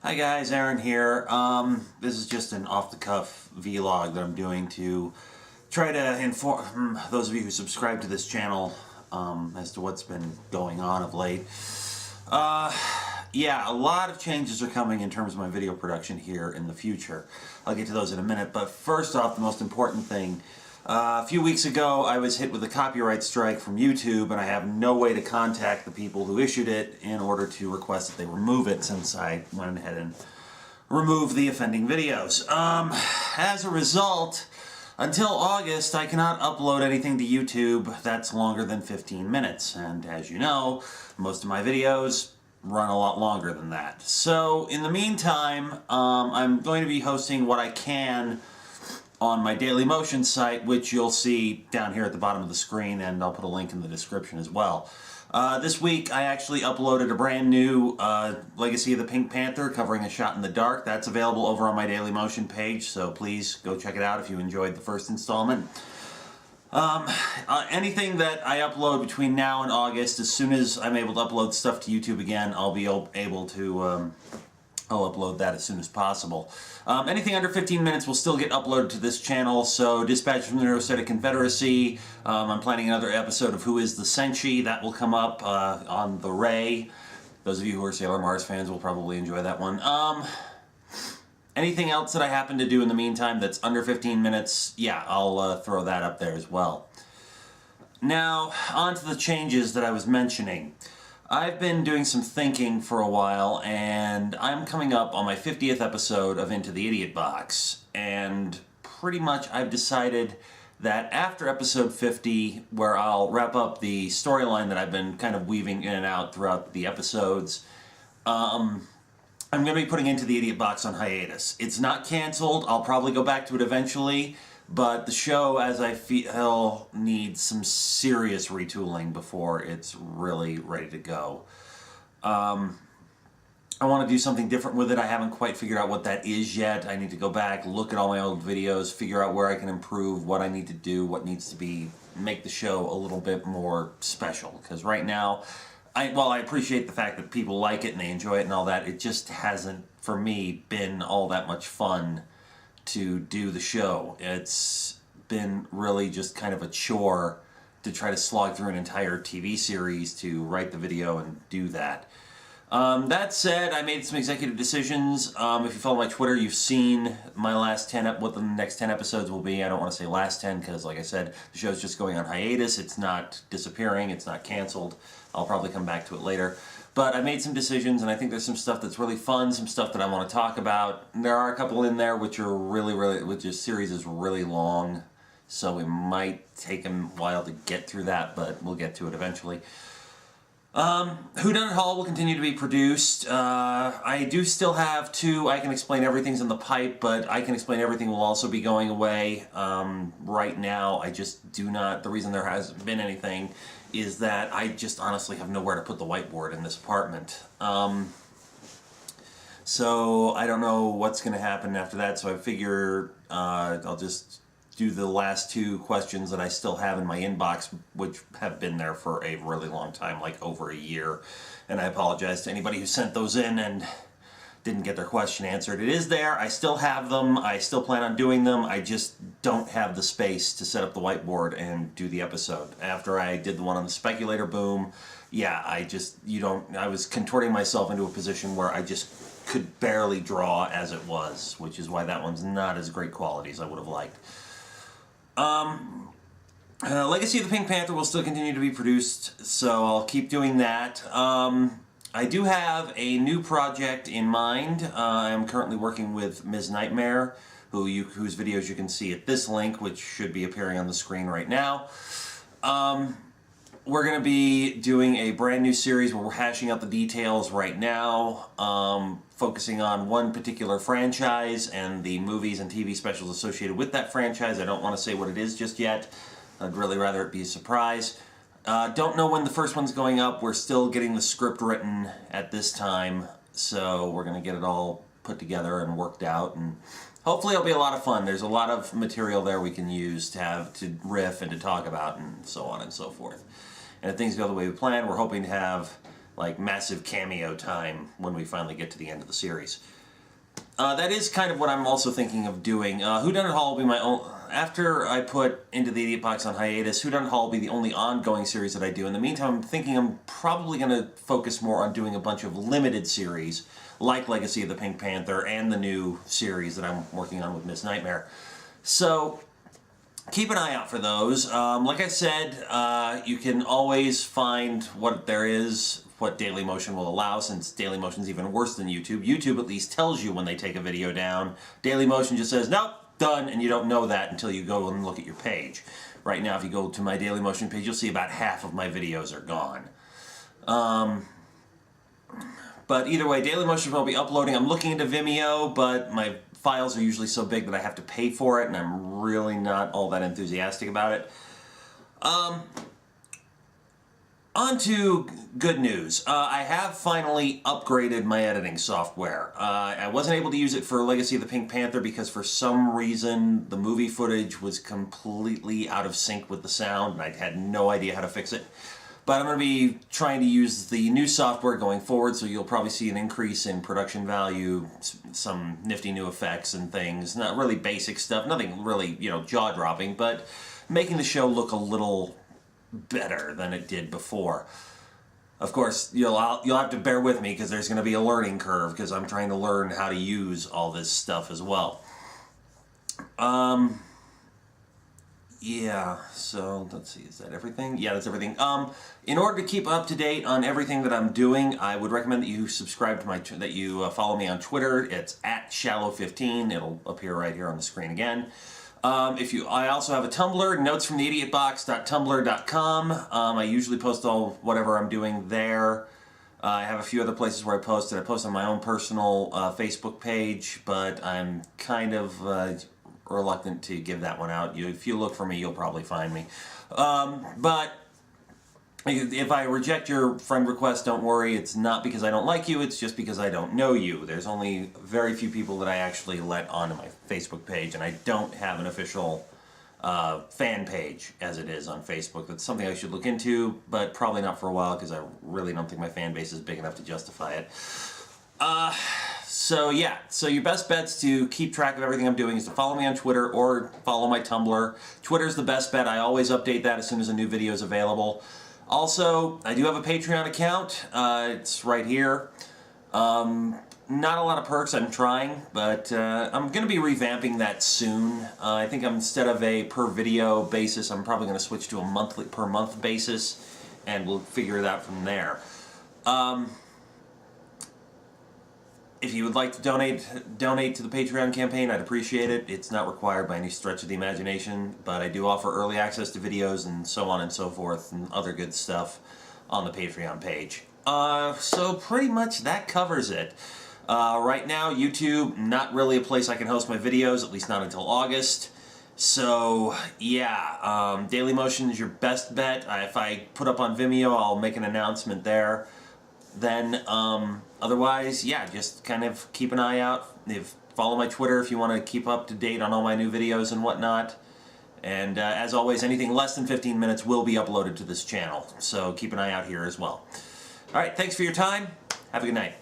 Hi guys, Aaron here. This is just an off-the-cuff vlog that I'm doing to try to inform those of you who subscribe to this channel as to what's been going on of late. Yeah, a lot of changes are coming in terms of my video production here in the future. I'll get to those in a minute, but first off, the most important thing. A few weeks ago, I was hit with a copyright strike from YouTube, and I have no way to contact the people who issued it in order to request that they remove it, since I went ahead and removed the offending videos. As a result, until August, I cannot upload anything to YouTube that's longer than 15 minutes, and as you know, most of my videos run a lot longer than that. So, in the meantime, I'm going to be hosting what I can on my Dailymotion site, which you'll see down here at the bottom of the screen, and I'll put a link in the description as well. This week I actually uploaded a brand new Legacy of the Pink Panther covering A Shot in the Dark. That's available over on my Dailymotion page, so please go check it out if you enjoyed the first installment. Anything that I upload between now and August, as soon as I'm able to upload stuff to YouTube again, I'll be able to I'll upload that as soon as possible. Anything under 15 minutes will still get uploaded to this channel, so Dispatch from the Neurostatic Confederacy, I'm planning another episode of Who is the Senshi, that will come up on the Ray. Those of you who are Sailor Mars fans will probably enjoy that one. Anything else that I happen to do in the meantime that's under 15 minutes, yeah, I'll throw that up there as well. Now, on to the changes that I was mentioning. I've been doing some thinking for a while, and I'm coming up on my 50th episode of Into the Idiot Box, and pretty much I've decided that after episode 50, where I'll wrap up the storyline that I've been kind of weaving in and out throughout the episodes, I'm going to be putting Into the Idiot Box on hiatus. It's not canceled, I'll probably go back to it eventually, but the show, as I feel, needs some serious retooling before it's really ready to go. I want to do something different with it. I haven't quite figured out what that is yet. I need to go back, look at all my old videos, figure out where I can improve, what I need to do, what needs to be, make the show a little bit more special. Because right now, while I appreciate the fact that people like it and they enjoy it and all that, it just hasn't, for me, been all that much fun to do the show. It's been really just kind of a chore to try to slog through an entire TV series to write the video and do that. That said, I made some executive decisions. If you follow my Twitter, you've seen my last 10, what the next 10 episodes will be. I don't want to say last 10 because, like I said, the show's just going on hiatus. It's not disappearing. It's not canceled. I'll probably come back to it later. But I made some decisions, and I think there's some stuff that's really fun, some stuff that I want to talk about. And there are a couple in there which are which this series is really long, so it might take a while to get through that, but we'll get to it eventually. Whodunit Hall will continue to be produced. I do still have two I Can Explain Everything's in the pipe, but I Can Explain Everything will also be going away. Right now, I just do not, the reason there hasn't been anything is that I just honestly have nowhere to put the whiteboard in this apartment. So I don't know what's going to happen after that, so I figure I'll just do the last two questions that I still have in my inbox, which have been there for a really long time, like over a year. And I apologize to anybody who sent those in and didn't get their question answered. It is there. I still have them. I still plan on doing them. I just don't have the space to set up the whiteboard and do the episode. After I did the one on the speculator boom, yeah, I was contorting myself into a position where I just could barely draw as it was, which is why that one's not as great quality as I would have liked. Legacy of the Pink Panther will still continue to be produced, so I'll keep doing that. I do have a new project in mind. I'm currently working with Ms. Nightmare, whose videos you can see at this link, which should be appearing on the screen right now. We're going to be doing a brand new series where we're hashing out the details right now, focusing on one particular franchise and the movies and TV specials associated with that franchise. I don't want to say what it is just yet. I'd really rather it be a surprise. Don't know when the first one's going up. We're still getting the script written at this time, so we're going to get it all put together and worked out, and hopefully it'll be a lot of fun. There's a lot of material there we can use to riff and to talk about and so on and so forth. And if things go the way we plan, we're hoping to have like massive cameo time when we finally get to the end of the series. That is kind of what I'm also thinking of doing. Whodunit Hall will be my own... After I put Into the Idiot Box on hiatus, Whodunit Hall will be the only ongoing series that I do. In the meantime, I'm thinking I'm probably going to focus more on doing a bunch of limited series, like Legacy of the Pink Panther and the new series that I'm working on with Miss Nightmare. So, keep an eye out for those. Like I said, you can always find what there is, what Dailymotion will allow, since Dailymotion's even worse than YouTube. YouTube at least tells you when they take a video down. Dailymotion just says, nope, done, and you don't know that until you go and look at your page. Right now, if you go to my Dailymotion page, you'll see about half of my videos are gone. But either way, Dailymotion will be uploading. I'm looking into Vimeo, but my files are usually so big that I have to pay for it, and I'm really not all that enthusiastic about it. On to good news. I have finally upgraded my editing software. I wasn't able to use it for Legacy of the Pink Panther because for some reason the movie footage was completely out of sync with the sound, and I had no idea how to fix it. But I'm going to be trying to use the new software going forward, so you'll probably see an increase in production value, some nifty new effects and things. Not really basic stuff, nothing really, jaw-dropping, but making the show look a little better than it did before. Of course, you'll have to bear with me because there's going to be a learning curve because I'm trying to learn how to use all this stuff as well. Yeah, so let's see, is that everything? Yeah, that's everything. In order to keep up to date on everything that I'm doing, I would recommend that you subscribe to that you follow me on Twitter. It's @Shallow15. It'll appear right here on the screen again. I also have a Tumblr, notesfromtheidiotbox.tumblr.com. I usually post all whatever I'm doing there. I have a few other places where I post it. I post on my own personal Facebook page, but I'm kind of reluctant to give that one out. If you look for me, you'll probably find me. But if I reject your friend request, don't worry. It's not because I don't like you. It's just because I don't know you. There's only very few people that I actually let onto my Facebook page, and I don't have an official fan page as it is on Facebook. That's something I should look into, but probably not for a while because I really don't think my fan base is big enough to justify it. So yeah, so your best bets to keep track of everything I'm doing is to follow me on Twitter or follow my Tumblr. Twitter's the best bet. I always update that as soon as a new video is available. Also, I do have a Patreon account. It's right here. Not a lot of perks, I'm trying, but I'm going to be revamping that soon. I think instead of a per video basis, I'm probably going to switch to a per month basis, and we'll figure it out from there. If you would like to donate to the Patreon campaign, I'd appreciate it. It's not required by any stretch of the imagination, but I do offer early access to videos and so on and so forth and other good stuff on the Patreon page. So pretty much that covers it. Right now, YouTube, not really a place I can host my videos, at least not until August. So, yeah, Dailymotion is your best bet. If I put up on Vimeo, I'll make an announcement there. Then, otherwise, yeah, just kind of keep an eye out. Follow my Twitter if you want to keep up to date on all my new videos and whatnot. And as always, anything less than 15 minutes will be uploaded to this channel. So keep an eye out here as well. All right, thanks for your time. Have a good night.